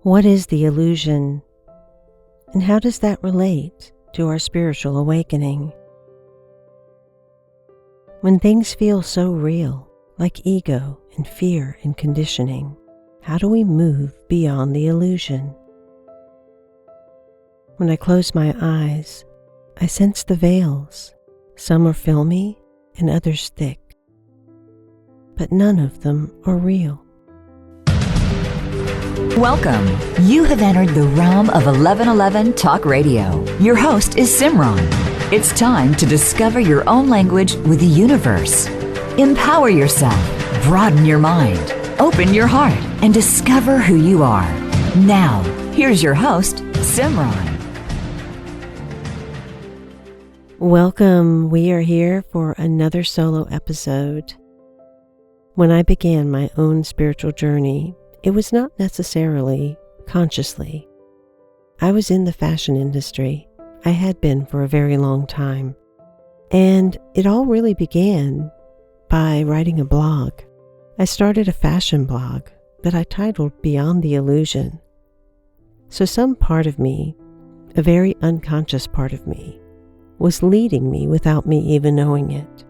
What is the illusion, and how does that relate to our spiritual awakening? When things feel so real, like ego and fear and conditioning, how do we move beyond the illusion? When I close my eyes, I sense the veils. Some are filmy and others thick, but none of them are real. Welcome. You have entered the realm of 1111 Talk Radio. Your host is Simran. It's time to discover your own language with the universe. Empower yourself, broaden your mind, open your heart, and discover who you are. Now, here's your host, Simran. Welcome. We are here for another solo episode. When I began my own spiritual journey, it was not necessarily consciously. I was in the fashion industry. I had been for a very long time. And it all really began by writing a blog. I started a fashion blog that I titled Beyond the Illusion. So some part of me, a very unconscious part of me, was leading me without me even knowing it.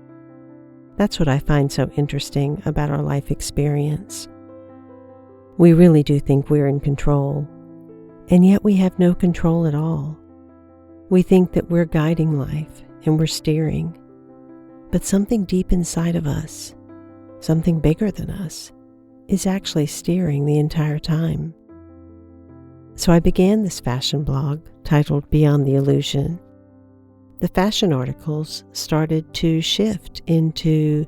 That's what I find so interesting about our life experience. We really do think we're in control, and yet we have no control at all. We think that we're guiding life and we're steering, but something deep inside of us, something bigger than us, is actually steering the entire time. So I began this fashion blog titled Beyond the Illusion. The fashion articles started to shift into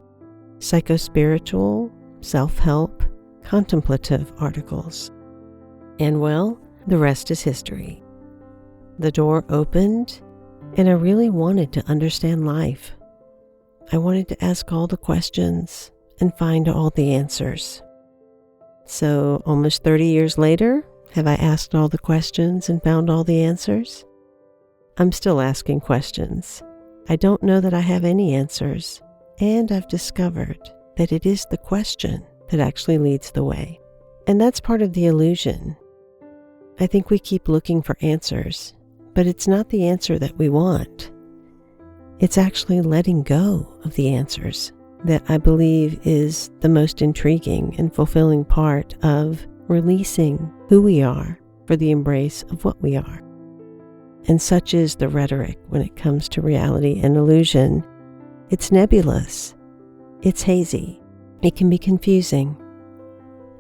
psychospiritual, self-help, contemplative articles. And well, the rest is history. The door opened, and I really wanted to understand life. I wanted to ask all the questions and find all the answers. So almost 30 years later, have I asked all the questions and found all the answers? I'm still asking questions. I don't know that I have any answers, and I've discovered that it is the question that actually leads the way. And that's part of the illusion. I think we keep looking for answers, but it's not the answer that we want. It's actually letting go of the answers that I believe is the most intriguing and fulfilling part of releasing who we are for the embrace of what we are. And such is the rhetoric when it comes to reality and illusion. It's nebulous. It's hazy. It can be confusing.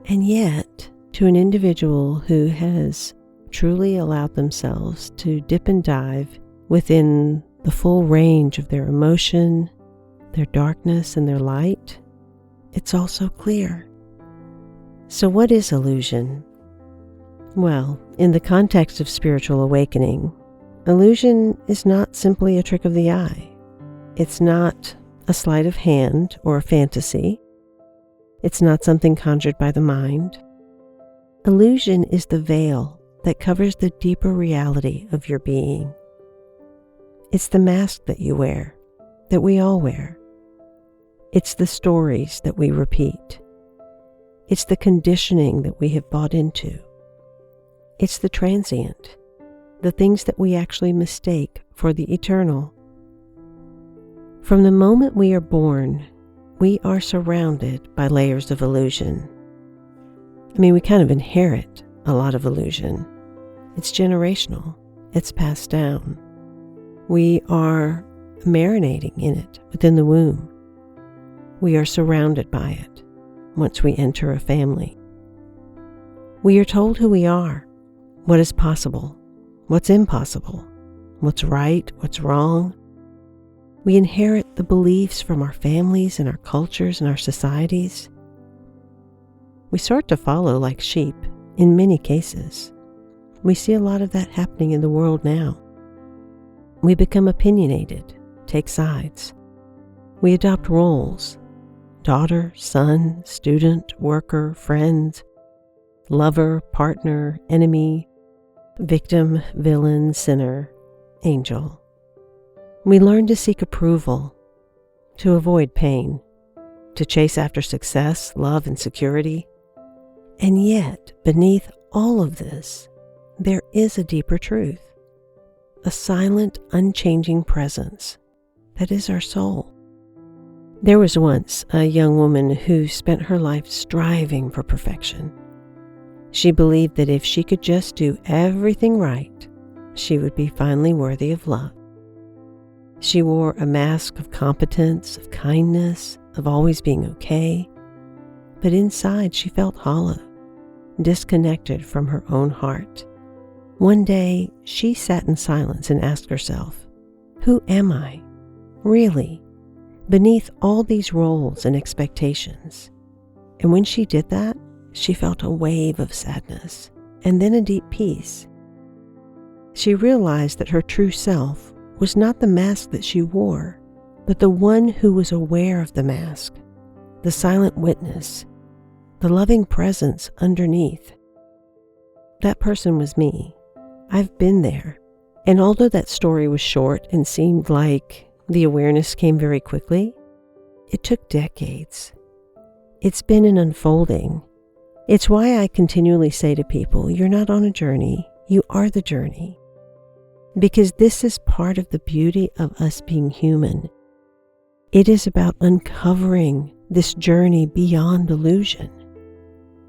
And yet, to an individual who has truly allowed themselves to dip and dive within the full range of their emotion, their darkness, and their light, it's all so clear. So what is illusion? Well, in the context of spiritual awakening, illusion is not simply a trick of the eye. It's not a sleight of hand or a fantasy. It's not something conjured by the mind. Illusion is the veil that covers the deeper reality of your being. It's the mask that you wear, that we all wear. It's the stories that we repeat. It's the conditioning that we have bought into. It's the transient, the things that we actually mistake for the eternal. From the moment we are born, we are surrounded by layers of illusion. I mean, we kind of inherit a lot of illusion. It's generational. It's passed down. We are marinating in it within the womb. We are surrounded by it once we enter a family. We are told who we are, what is possible, what's impossible, what's right, what's wrong. We inherit the beliefs from our families and our cultures and our societies. We start to follow like sheep in many cases. We see a lot of that happening in the world now. We become opinionated, take sides. We adopt roles: daughter, son, student, worker, friend, lover, partner, enemy, victim, villain, sinner, angel. We learn to seek approval, to avoid pain, to chase after success, love, and security. And yet, beneath all of this, there is a deeper truth, a silent, unchanging presence that is our soul. There was once a young woman who spent her life striving for perfection. She believed that if she could just do everything right, she would be finally worthy of love. She wore a mask of competence, of kindness, of always being okay, but inside she felt hollow, disconnected from her own heart. One day, she sat in silence and asked herself, who am I, really, beneath all these roles and expectations? And when she did that, she felt a wave of sadness and then a deep peace. She realized that her true self was not the mask that she wore, but the one who was aware of the mask, the silent witness, the loving presence underneath. That person was me. I've been there. And although that story was short and seemed like the awareness came very quickly, it took decades. It's been an unfolding. It's why I continually say to people, you're not on a journey, you are the journey. Because this is part of the beauty of us being human. It is about uncovering this journey beyond illusion.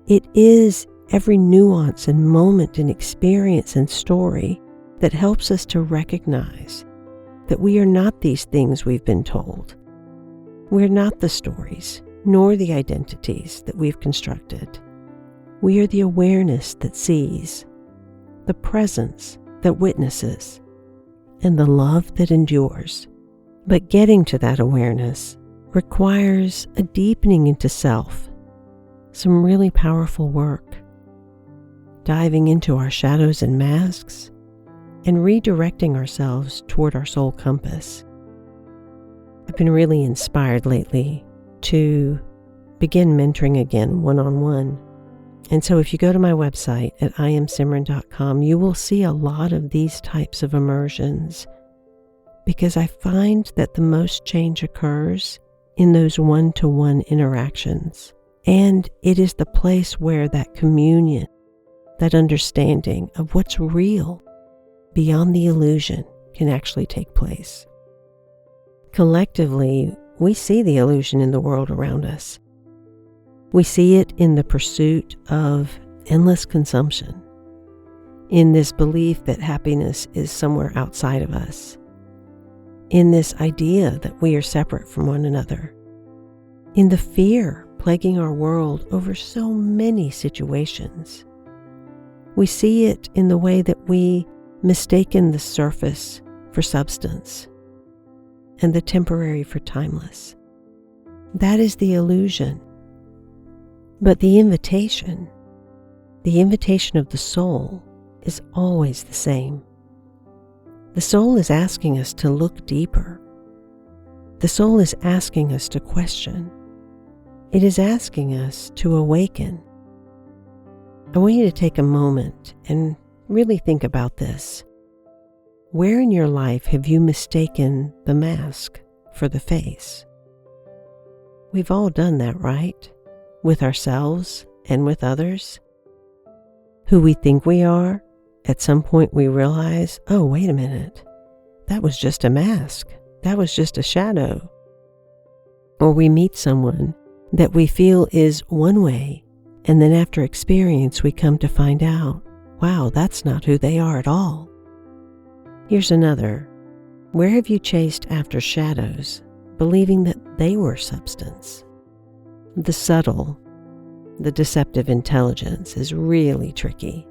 It is every nuance and moment and experience and story that helps us to recognize that we are not these things we've been told. We're not the stories, nor the identities that we've constructed. We are the awareness that sees, the presence that witnesses, and the love that endures. But getting to that awareness requires a deepening into self, some really powerful work, diving into our shadows and masks, and redirecting ourselves toward our soul compass. I've been really inspired lately to begin mentoring again one-on-one. And so if you go to my website at IamSimran.com, you will see a lot of these types of immersions, because I find that the most change occurs in those one-to-one interactions. And it is the place where that communion, that understanding of what's real beyond the illusion can actually take place. Collectively, we see the illusion in the world around us. We see it in the pursuit of endless consumption, in this belief that happiness is somewhere outside of us, in this idea that we are separate from one another, in the fear plaguing our world over so many situations. We see it in the way that we mistaken the surface for substance and the temporary for timeless. That is the illusion. But the invitation of the soul is always the same. The soul is asking us to look deeper. The soul is asking us to question. It is asking us to awaken. I want you to take a moment and really think about this. Where in your life have you mistaken the mask for the face? We've all done that, right? With ourselves and with others. Who we think we are, at some point we realize, oh, wait a minute, that was just a mask. That was just a shadow. Or we meet someone that we feel is one way, and then after experience we come to find out, wow, that's not who they are at all. Here's another. Where have you chased after shadows, believing that they were substance? The subtle, the deceptive intelligence is really tricky.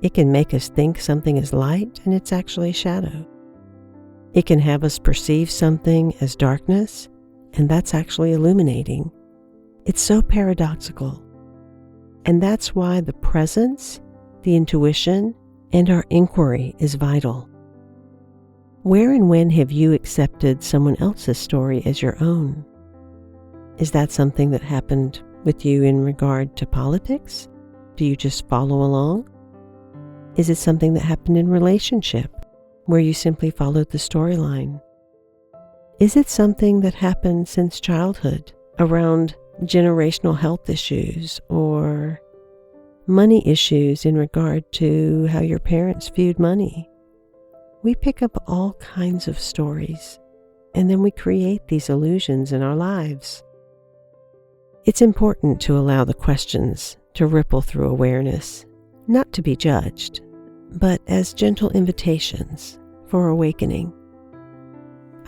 It can make us think something is light and it's actually shadow. It can have us perceive something as darkness and that's actually illuminating. It's so paradoxical. And that's why the presence, the intuition, and our inquiry is vital. Where and when have you accepted someone else's story as your own? Is that something that happened with you in regard to politics? Do you just follow along? Is it something that happened in relationship, where you simply followed the storyline? Is it something that happened since childhood around generational health issues or money issues in regard to how your parents viewed money. We pick up all kinds of stories, and then we create these illusions in our lives. It's important to allow the questions to ripple through awareness, not to be judged, but as gentle invitations for awakening.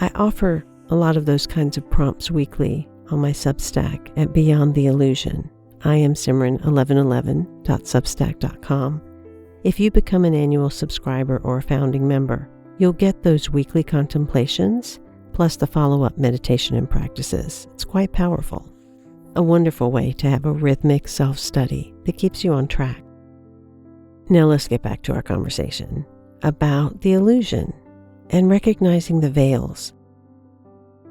I offer a lot of those kinds of prompts weekly on my Substack at Beyond the Illusion. I am SIMRAN1111.substack.com. If you become an annual subscriber or a founding member, you'll get those weekly contemplations plus the follow-up meditation and practices. It's quite powerful. A wonderful way to have a rhythmic self-study that keeps you on track. Now let's get back to our conversation about the illusion and recognizing the veils.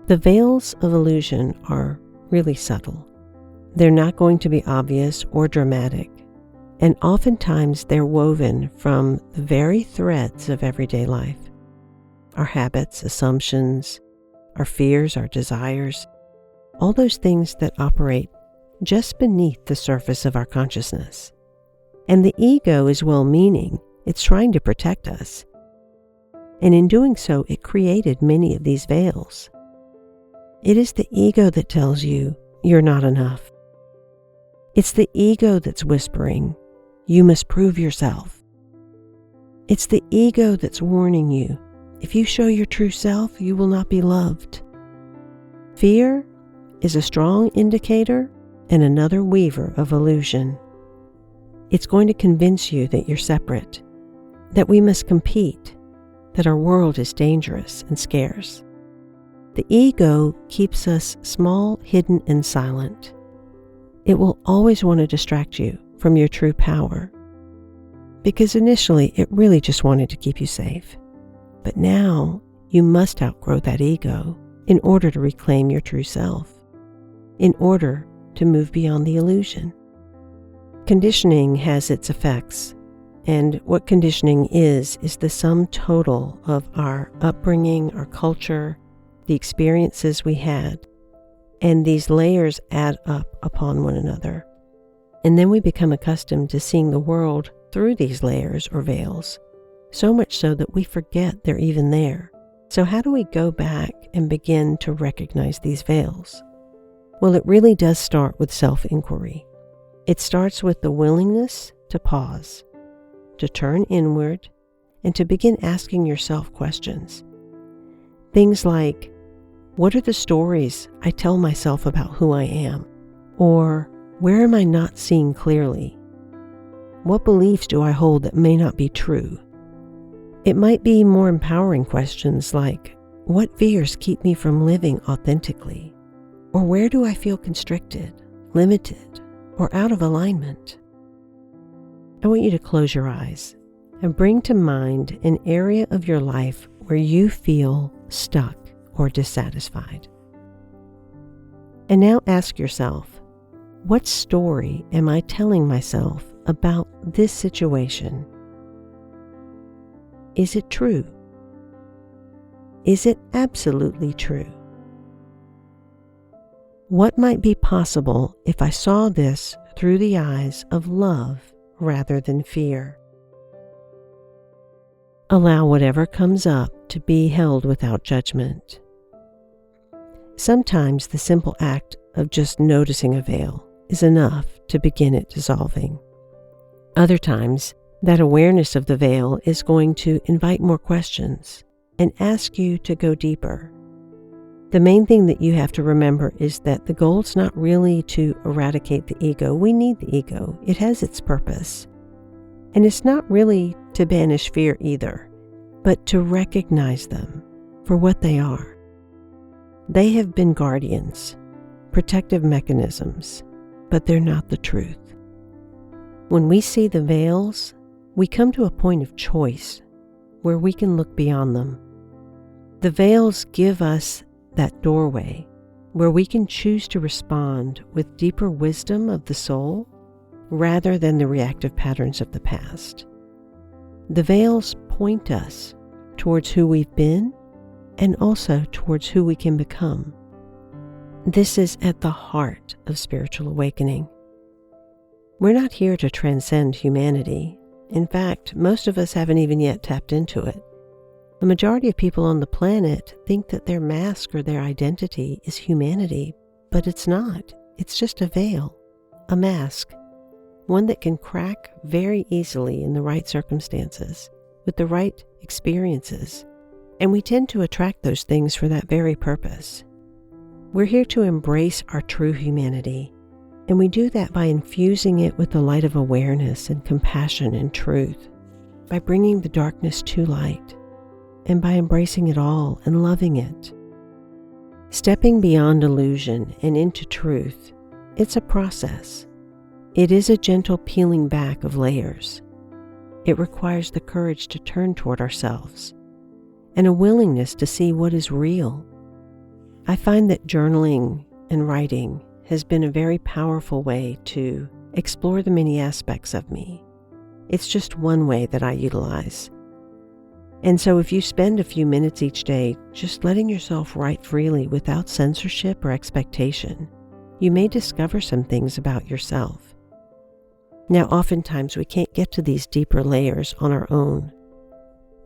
The veils of illusion are really subtle. They're not going to be obvious or dramatic, and oftentimes they're woven from the very threads of everyday life. Our habits, assumptions, our fears, our desires, all those things that operate just beneath the surface of our consciousness. And the ego is well-meaning. It's trying to protect us. And in doing so, it created many of these veils. It is the ego that tells you you're not enough. It's the ego that's whispering, you must prove yourself. It's the ego that's warning you, if you show your true self, you will not be loved. Fear is a strong indicator and another weaver of illusion. It's going to convince you that you're separate, that we must compete, that our world is dangerous and scarce. The ego keeps us small, hidden, and silent. It will always want to distract you from your true power, because initially it really just wanted to keep you safe. But now you must outgrow that ego in order to reclaim your true self, in order to move beyond the illusion. Conditioning has its effects, and what conditioning is the sum total of our upbringing, our culture, the experiences we had, and these layers add up upon one another. And then we become accustomed to seeing the world through these layers or veils, so much so that we forget they're even there. So how do we go back and begin to recognize these veils? Well, it really does start with self-inquiry. It starts with the willingness to pause, to turn inward, and to begin asking yourself questions. Things like, what are the stories I tell myself about who I am? Or, where am I not seeing clearly? What beliefs do I hold that may not be true? It might be more empowering questions like, what fears keep me from living authentically? Or where do I feel constricted, limited, or out of alignment? I want you to close your eyes and bring to mind an area of your life where you feel stuck or dissatisfied. And now ask yourself, what story am I telling myself about this situation? Is it true? Is it absolutely true? What might be possible if I saw this through the eyes of love rather than fear? Allow whatever comes up to be held without judgment. Sometimes the simple act of just noticing a veil is enough to begin it dissolving. Other times, that awareness of the veil is going to invite more questions and ask you to go deeper. The main thing that you have to remember is that the goal is not really to eradicate the ego. We need the ego. It has its purpose. And it's not really to banish fear either, but to recognize them for what they are. They have been guardians, protective mechanisms, but they're not the truth. When we see the veils, we come to a point of choice where we can look beyond them. The veils give us that doorway where we can choose to respond with deeper wisdom of the soul rather than the reactive patterns of the past. The veils point us towards who we've been and also towards who we can become. This is at the heart of spiritual awakening. We're not here to transcend humanity. In fact, most of us haven't even yet tapped into it. The majority of people on the planet think that their mask or their identity is humanity, but it's not. It's just a veil, a mask, one that can crack very easily in the right circumstances, with the right experiences. And we tend to attract those things for that very purpose. We're here to embrace our true humanity, and we do that by infusing it with the light of awareness and compassion and truth, by bringing the darkness to light, and by embracing it all and loving it. Stepping beyond illusion and into truth, it's a process. It is a gentle peeling back of layers. It requires the courage to turn toward ourselves and a willingness to see what is real. I find that journaling and writing has been a very powerful way to explore the many aspects of me. It's just one way that I utilize. And so if you spend a few minutes each day just letting yourself write freely without censorship or expectation, you may discover some things about yourself. Now, oftentimes we can't get to these deeper layers on our own.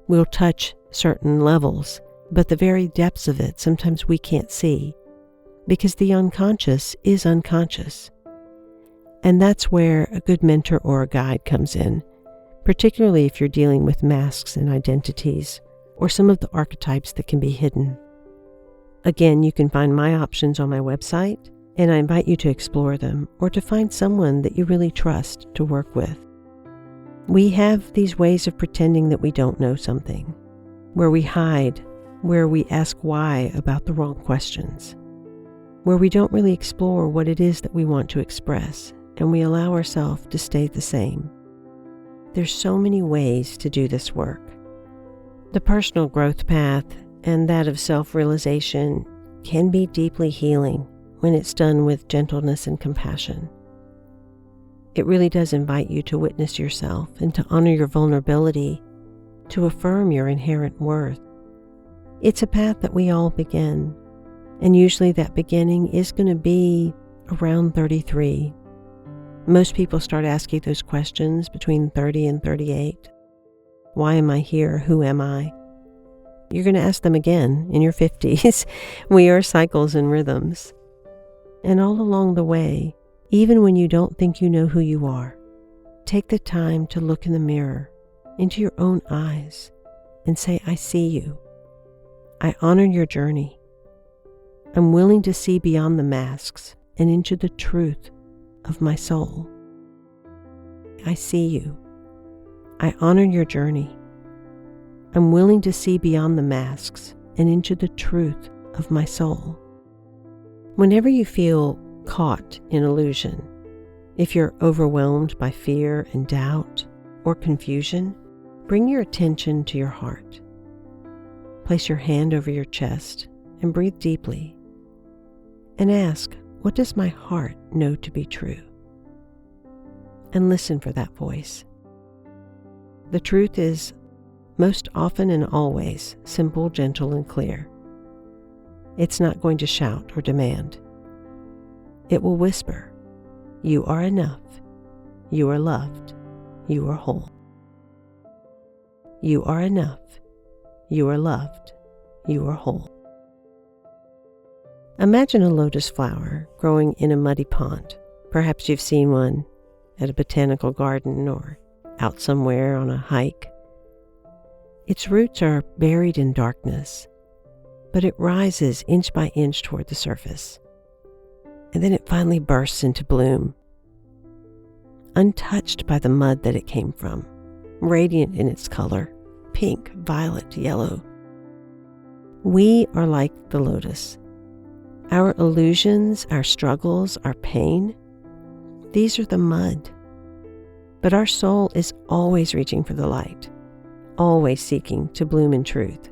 We'll touch certain levels, but the very depths of it sometimes we can't see, because the unconscious is unconscious. And that's where a good mentor or a guide comes in, particularly if you're dealing with masks and identities, or some of the archetypes that can be hidden. Again, you can find my options on my website, and I invite you to explore them, or to find someone that you really trust to work with. We have these ways of pretending that we don't know something, where we hide, where we ask why about the wrong questions, where we don't really explore what it is that we want to express, and we allow ourselves to stay the same. There's so many ways to do this work. The personal growth path and that of self-realization can be deeply healing when it's done with gentleness and compassion. It really does invite you to witness yourself and to honor your vulnerability, to affirm your inherent worth. It's a path that we all begin, and usually that beginning is going to be around 33. Most people start asking those questions between 30 and 38. Why am I here? Who am I? You're going to ask them again in your 50s. We are cycles and rhythms. And all along the way, even when you don't think you know who you are, take the time to look in the mirror, into your own eyes, and say, I see you. I honor your journey. I'm willing to see beyond the masks and into the truth of my soul. I see you. I honor your journey. I'm willing to see beyond the masks and into the truth of my soul. Whenever you feel caught in illusion, if you're overwhelmed by fear and doubt or confusion, bring your attention to your heart. Place your hand over your chest and breathe deeply. And ask, what does my heart know to be true? And listen for that voice. The truth is most often and always simple, gentle, and clear. It's not going to shout or demand. It will whisper, you are enough, you are loved, you are whole. You are enough, you are loved, you are whole. Imagine a lotus flower growing in a muddy pond. Perhaps you've seen one at a botanical garden or out somewhere on a hike. Its roots are buried in darkness, but it rises inch by inch toward the surface, and then it finally bursts into bloom, untouched by the mud that it came from, radiant in its color, pink, violet, yellow. We are like the lotus. Our illusions, our struggles, our pain, these are the mud. But our soul is always reaching for the light, always seeking to bloom in truth.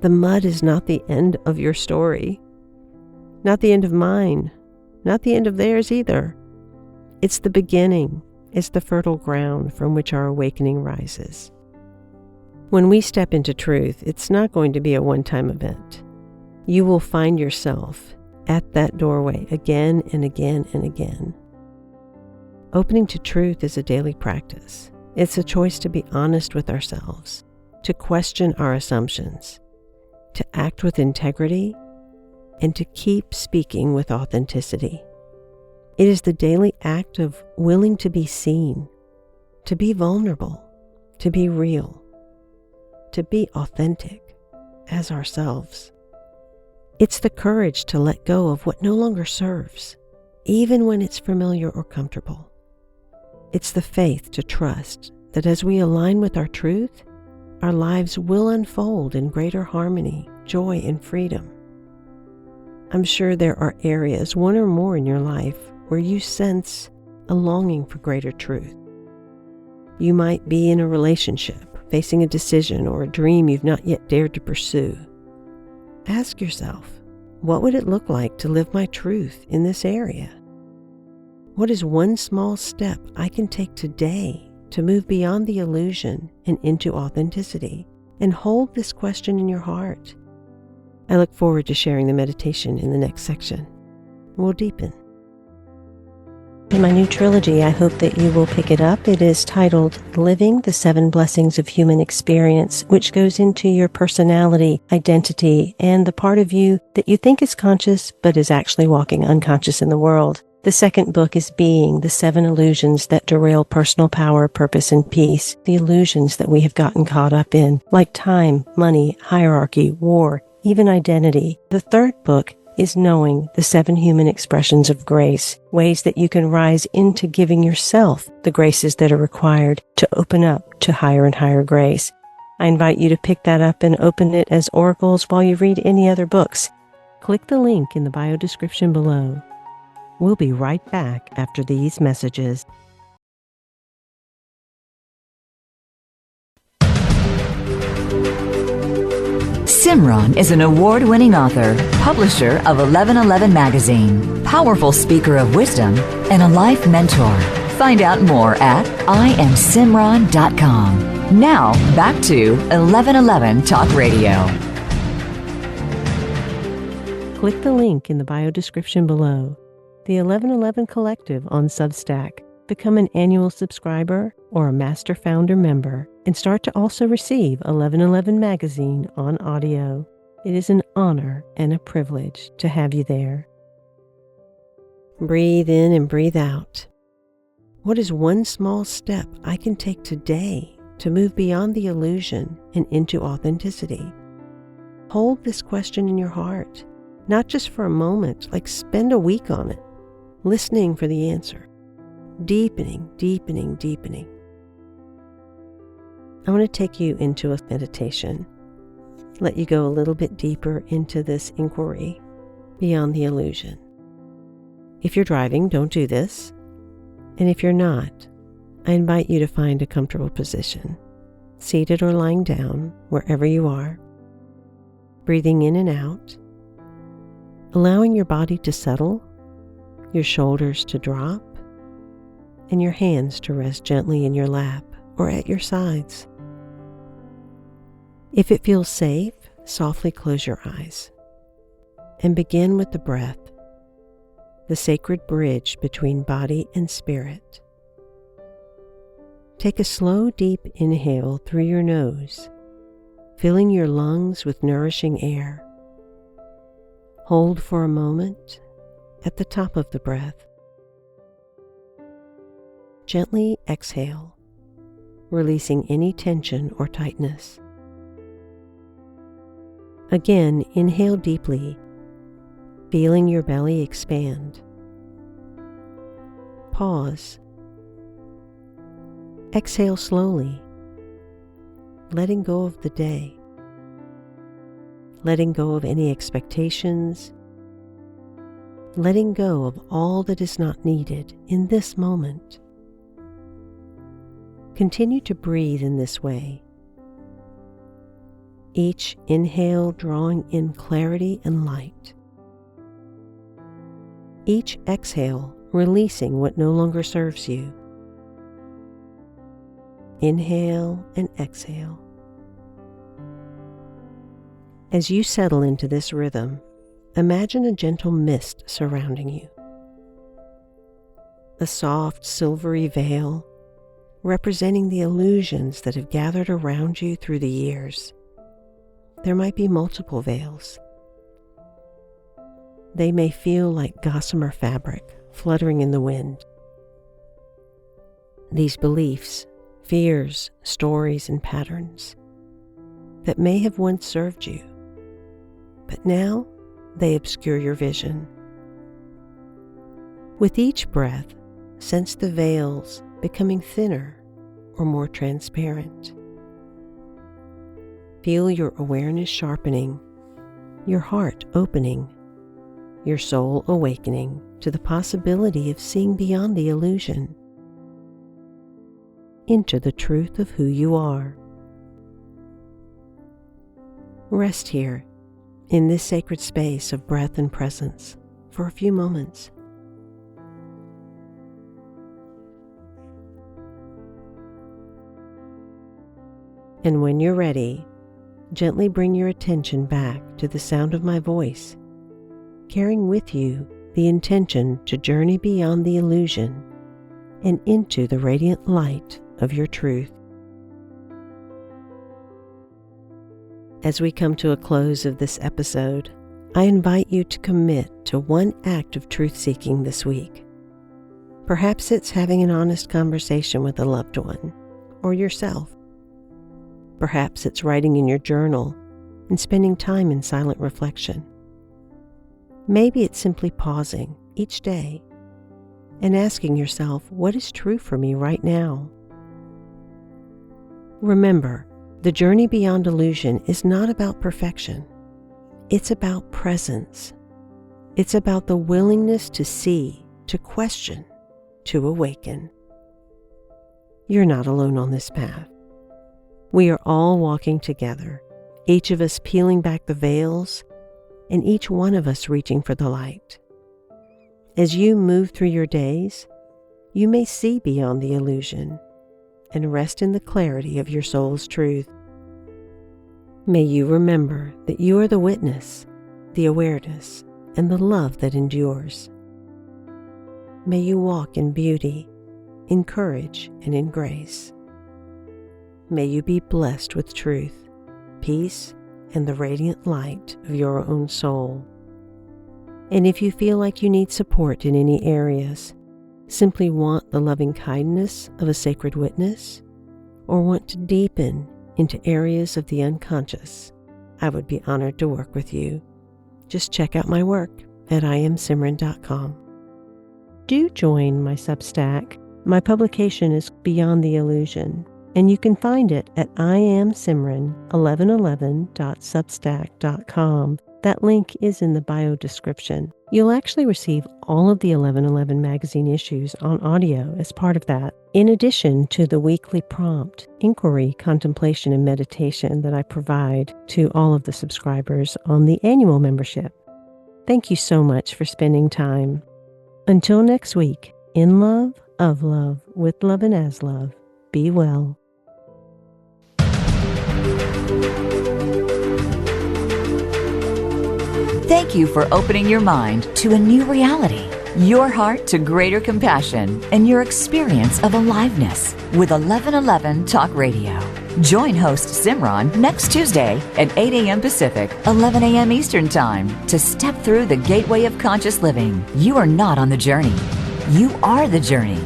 The mud is not the end of your story, not the end of mine, not the end of theirs either. It's the beginning. It's the fertile ground from which our awakening rises. When we step into truth, it's not going to be a one-time event. You will find yourself at that doorway again and again and again. Opening to truth is a daily practice. It's a choice to be honest with ourselves, to question our assumptions, to act with integrity, and to keep speaking with authenticity. It is the daily act of willing to be seen, to be vulnerable, to be real, to be authentic as ourselves. It's the courage to let go of what no longer serves, even when it's familiar or comfortable. It's the faith to trust that as we align with our truth, our lives will unfold in greater harmony, joy, and freedom. I'm sure there are areas, one or more in your life, where you sense a longing for greater truth. You might be in a relationship, facing a decision or a dream you've not yet dared to pursue. Ask yourself, what would it look like to live my truth in this area? What is one small step I can take today to move beyond the illusion and into authenticity? And hold this question in your heart. I look forward to sharing the meditation in the next section. We'll deepen. In my new trilogy, I hope that you will pick it up. It is titled Living the 7 Blessings of Human Experience, which goes into your personality, identity, and the part of you that you think is conscious but is actually walking unconscious in the world. The second book is Being, the 7 illusions that derail personal power, purpose, and peace, the illusions that we have gotten caught up in, like time, money, hierarchy, war, even identity. The third book is Knowing, the 7 human expressions of grace, ways that you can rise into giving yourself the graces that are required to open up to higher and higher grace. I invite you to pick that up and open it as oracles while you read any other books. Click the link in the bio description below. We'll be right back after these messages. Simran is an award-winning author, publisher of 1111 Magazine, powerful speaker of wisdom, and a life mentor. Find out more at IamSimran.com. Now, back to 1111 Talk Radio. Click the link in the bio description below. The 1111 Collective on Substack. Become an annual subscriber or a Master Founder member and start to also receive 1111 Magazine on audio. It is an honor and a privilege to have you there. Breathe in and breathe out. What is one small step I can take today to move beyond the illusion and into authenticity? Hold this question in your heart, not just for a moment, like spend a week on it, listening for the answer. Deepening, deepening, deepening. I want to take you into a meditation, let you go a little bit deeper into this inquiry beyond the illusion. If you're driving, don't do this. And if you're not, I invite you to find a comfortable position, seated or lying down, wherever you are, breathing in and out, allowing your body to settle, your shoulders to drop, and your hands to rest gently in your lap or at your sides. If it feels safe, softly close your eyes and begin with the breath, the sacred bridge between body and spirit. Take a slow, deep inhale through your nose, filling your lungs with nourishing air. Hold for a moment at the top of the breath. Gently exhale, releasing any tension or tightness. Again, inhale deeply, feeling your belly expand. Pause. Exhale slowly, letting go of the day, letting go of any expectations, letting go of all that is not needed in this moment. Continue to breathe in this way. Each inhale drawing in clarity and light. Each exhale releasing what no longer serves you. Inhale and exhale. As you settle into this rhythm, imagine a gentle mist surrounding you. a soft silvery veil representing the illusions that have gathered around you through the years. There might be multiple veils. They may feel like gossamer fabric fluttering in the wind. These beliefs, fears, stories, and patterns that may have once served you, but now they obscure your vision. With each breath, sense the veils becoming thinner or more transparent. Feel your awareness sharpening, your heart opening, your soul awakening to the possibility of seeing beyond the illusion into the truth of who you are. Rest here in this sacred space of breath and presence for a few moments. And when you're ready, gently bring your attention back to the sound of my voice, carrying with you the intention to journey beyond the illusion and into the radiant light of your truth. As we come to a close of this episode, I invite you to commit to one act of truth-seeking this week. Perhaps it's having an honest conversation with a loved one or yourself. Perhaps it's writing in your journal and spending time in silent reflection. Maybe it's simply pausing each day and asking yourself, what is true for me right now? Remember, the journey beyond illusion is not about perfection. It's about presence. It's about the willingness to see, to question, to awaken. You're not alone on this path. We are all walking together, each of us peeling back the veils, and each one of us reaching for the light. As you move through your days, you may see beyond the illusion and rest in the clarity of your soul's truth. May you remember that you are the witness, the awareness, and the love that endures. May you walk in beauty, in courage, and in grace. May you be blessed with truth, peace, and the radiant light of your own soul. And if you feel like you need support in any areas, simply want the loving kindness of a sacred witness, or want to deepen into areas of the unconscious, I would be honored to work with you. Just check out my work at IamSimran.com. Do join my Substack. My publication is Beyond the Illusion, and you can find it at IamSimran1111.substack.com. That link is in the bio description. You'll actually receive all of the 1111 magazine issues on audio as part of that, in addition to the weekly prompt, inquiry, contemplation, and meditation that I provide to all of the subscribers on the annual membership. Thank you so much for spending time. Until next week, in love, of love, with love and as love, be well. Thank you for opening your mind to a new reality, your heart to greater compassion, and your experience of aliveness with 1111 Talk Radio. Join host Simran next Tuesday at 8 a.m. Pacific, 11 a.m. Eastern Time to step through the gateway of conscious living. You are not on the journey. You are the journey.